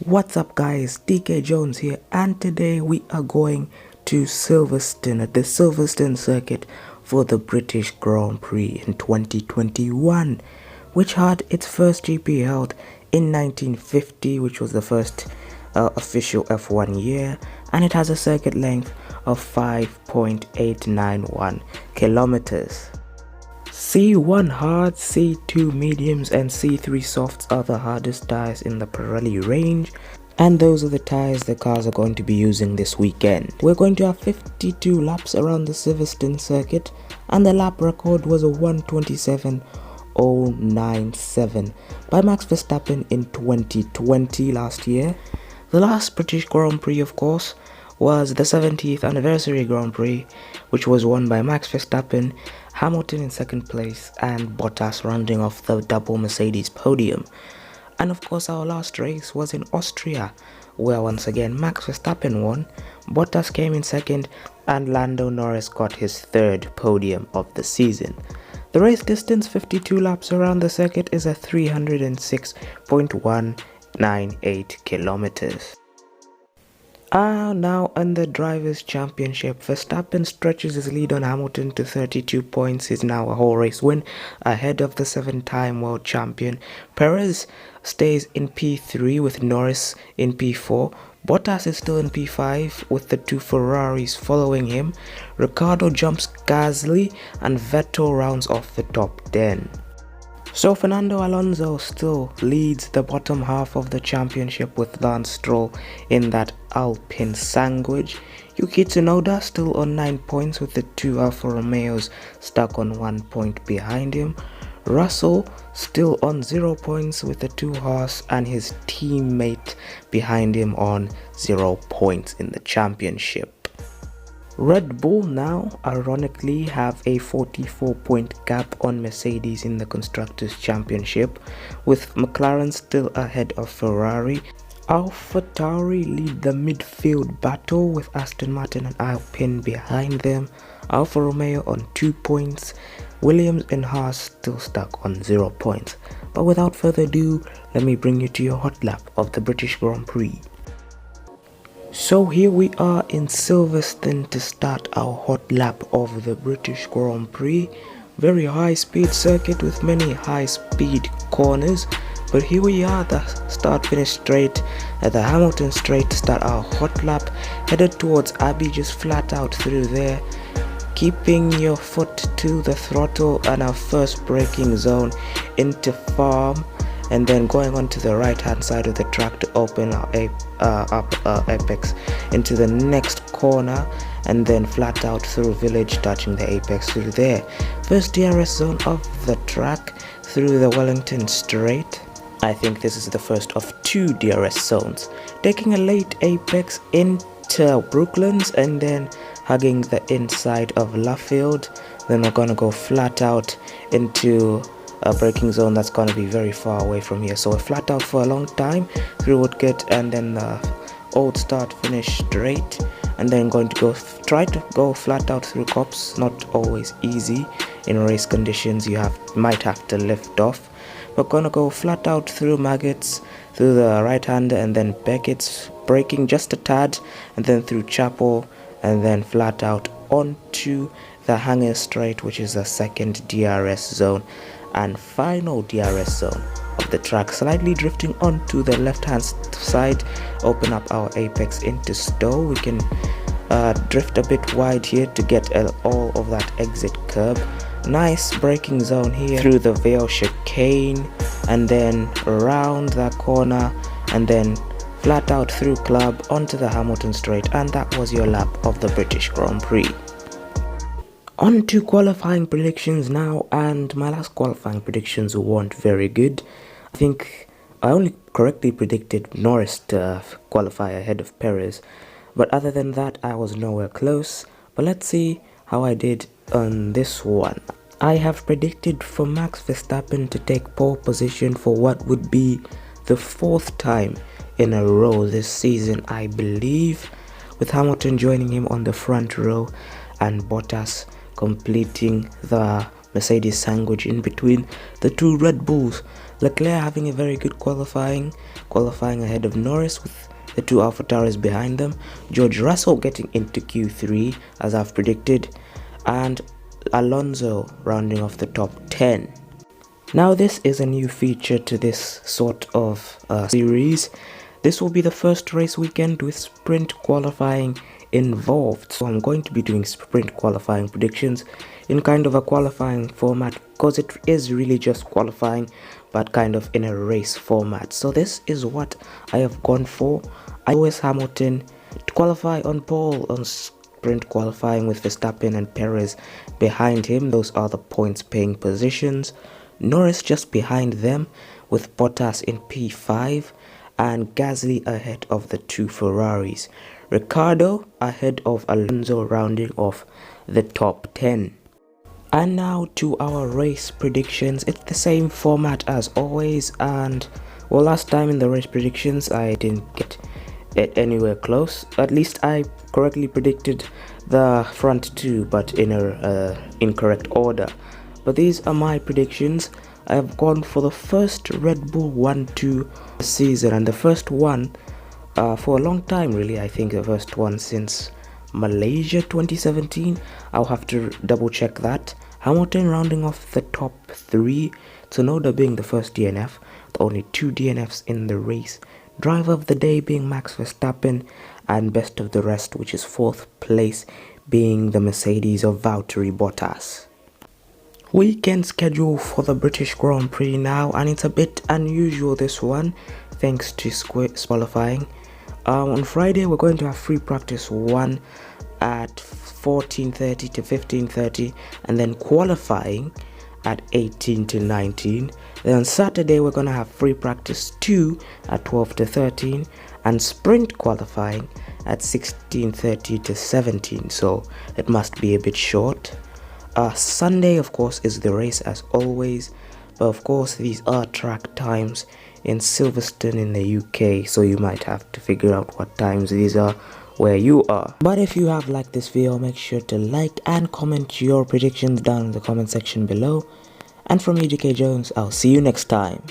What's up guys, DK Jones here, and today we are going to Silverstone at the Silverstone circuit for the British Grand Prix in 2021, which had its first GP held in 1950, which was the first official F1 year, and it has a circuit length of 5.891 kilometers. C1 hard, C2 mediums and C3 softs are the hardest tyres in the Pirelli range, and those are the tyres the cars are going to be using this weekend. We're going to have 52 laps around the Silverstone circuit, and the lap record was a 1:27.097 by Max Verstappen in 2020 last year. The last British Grand Prix, of course, was the 70th anniversary Grand Prix, which was won by Max Verstappen, Hamilton in second place, and Bottas rounding off the double Mercedes podium. And of course, our last race was in Austria, where once again Max Verstappen won, Bottas came in second, and Lando Norris got his third podium of the season. The race distance, 52 laps around the circuit, is a 306.198 kilometers. Now in the Drivers' Championship, Verstappen stretches his lead on Hamilton to 32 points. He's now a whole race win ahead of the 7-time world champion. Perez stays in P3 with Norris in P4. Bottas is still in P5 with the two Ferraris following him. Ricciardo jumps Gasly, and Vettel rounds off the top 10. So Fernando Alonso still leads the bottom half of the championship with Lance Stroll in that Alpine sandwich. Yuki Tsunoda still on 9 points with the two Alfa Romeos stuck on 1 point behind him. Russell still on 0 points with the two Haas and his teammate behind him on 0 points in the championship. Red Bull now ironically have a 44-point gap on Mercedes in the Constructors' Championship, with McLaren still ahead of Ferrari. AlphaTauri lead the midfield battle with Aston Martin and Alpine behind them. Alfa Romeo on 2 points. Williams and Haas still stuck on 0 points. But without further ado, let me bring you to your hot lap of the British Grand Prix. So here we are in Silverstone to start our hot lap of the British Grand Prix. Very high speed circuit with many high speed corners. But here we are, the start finish straight at the Hamilton straight to start our hot lap. Headed towards Abbey, just flat out through there. Keeping your foot to the throttle and our first braking zone into Farm. And then going on to the right hand side of the track to open our apex into the next corner, and then flat out through Village, touching the apex through there. First DRS zone of the track through the Wellington Straight. I think this is the first of 2 DRS zones. Taking a late apex into Brooklands and then hugging the inside of Luffield. Then we're gonna go flat out into a braking zone that's going to be very far away from here, so we're flat out for a long time through Woodgate, and then old start finish straight, and then going to try to go flat out through Copse. Not always easy in race conditions, you might have to lift off. We're going to go flat out through Maggots, through the right hander, and then Beckett's, braking just a tad, and then through Chapel, and then flat out onto the Hanger Straight, which is the second DRS zone and final DRS zone of the track. Slightly drifting onto the left hand side, open up our apex into Stowe. We can drift a bit wide here to get all of that exit curb. Nice braking zone here through the Vale chicane, and then around that corner, and then flat out through Club onto the Hamilton Straight. And that was your lap of the British Grand Prix. On to qualifying predictions now, and my last qualifying predictions weren't very good. I think I only correctly predicted Norris to qualify ahead of Perez, but other than that I was nowhere close. But let's see how I did on this one. I have predicted for Max Verstappen to take pole position for what would be the 4th time in a row this season, I believe, with Hamilton joining him on the front row and Bottas completing the Mercedes sandwich in between the two Red Bulls. Leclerc having a very good qualifying ahead of Norris with the two AlphaTauris behind them. George Russell getting into Q3 as I've predicted, and Alonso rounding off the top 10. Now this is a new feature to this sort of series. This will be the first race weekend with sprint qualifying involved. So I'm going to be doing sprint qualifying predictions in kind of a qualifying format, because it is really just qualifying but kind of in a race format. So this is what I have gone for. Lewis Hamilton to qualify on pole on sprint qualifying with Verstappen and Perez behind him. Those are the points paying positions. Norris just behind them with Bottas in P5 and Gasly ahead of the two Ferraris. Ricciardo ahead of Alonso rounding off the top 10. And now to our race predictions. It's the same format as always, and well, last time in the race predictions I didn't get it anywhere close. At least I correctly predicted the front two, but in a incorrect order. But these are my predictions. I have gone for the first Red Bull 1-2 season, and the first one for a long time really. I think the first one since Malaysia 2017. I'll have to double check that. Hamilton rounding off the top 3, Tsunoda being the first DNF, the only 2 DNFs in the race. Driver of the day being Max Verstappen, and best of the rest, which is 4th place, being the Mercedes of Valtteri Bottas. Weekend schedule for the British Grand Prix now, and it's a bit unusual this one thanks to qualifying. On Friday we're going to have free practice 1 at 14:30 to 15:30, and then qualifying at 18 to 19. Then on Saturday we're going to have free practice 2 at 12 to 13 and sprint qualifying at 16:30 to 17, so it must be a bit short. Sunday of course is the race as always, but of course these are track times in Silverstone in the UK, so you might have to figure out what times these are where you are. But if you have liked this video, make sure to like and comment your predictions down in the comment section below. And from me, DK Jones, I'll see you next time.